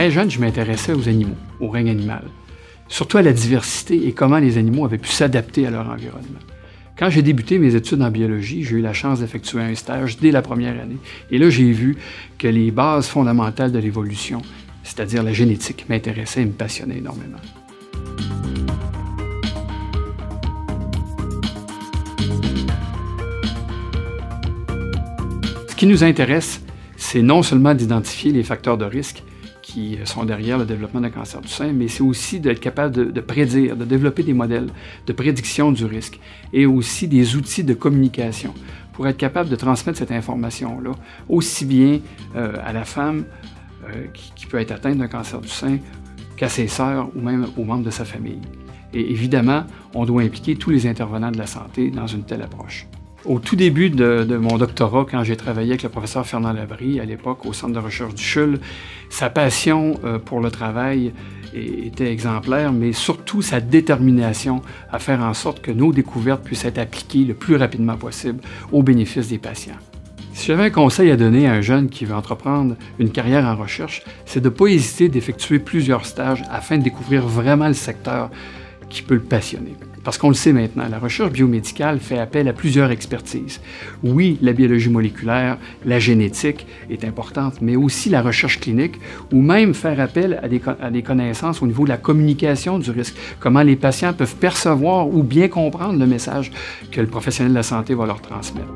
Très jeune, je m'intéressais aux animaux, au règne animal, surtout à la diversité et comment les animaux avaient pu s'adapter à leur environnement. Quand j'ai débuté mes études en biologie, j'ai eu la chance d'effectuer un stage dès la première année. Et là, j'ai vu que les bases fondamentales de l'évolution, c'est-à-dire la génétique, m'intéressaient et me passionnaient énormément. Ce qui nous intéresse, c'est non seulement d'identifier les facteurs de risque qui sont derrière le développement d'un cancer du sein, mais c'est aussi d'être capable de prédire, de développer des modèles de prédiction du risque et aussi des outils de communication pour être capable de transmettre cette information-là aussi bien à la femme qui peut être atteinte d'un cancer du sein qu'à ses sœurs ou même aux membres de sa famille. Et évidemment, on doit impliquer tous les intervenants de la santé dans une telle approche. Au tout début de mon doctorat, quand j'ai travaillé avec le professeur Fernand Labrie, à l'époque au Centre de recherche du CHUL, sa passion pour le travail était exemplaire, mais surtout sa détermination à faire en sorte que nos découvertes puissent être appliquées le plus rapidement possible au bénéfice des patients. Si j'avais un conseil à donner à un jeune qui veut entreprendre une carrière en recherche, c'est de ne pas hésiter d'effectuer plusieurs stages afin de découvrir vraiment le secteur qui peut le passionner. Parce qu'on le sait maintenant, la recherche biomédicale fait appel à plusieurs expertises. Oui, la biologie moléculaire, la génétique est importante, mais aussi la recherche clinique, ou même faire appel à des connaissances au niveau de la communication du risque, comment les patients peuvent percevoir ou bien comprendre le message que le professionnel de la santé va leur transmettre.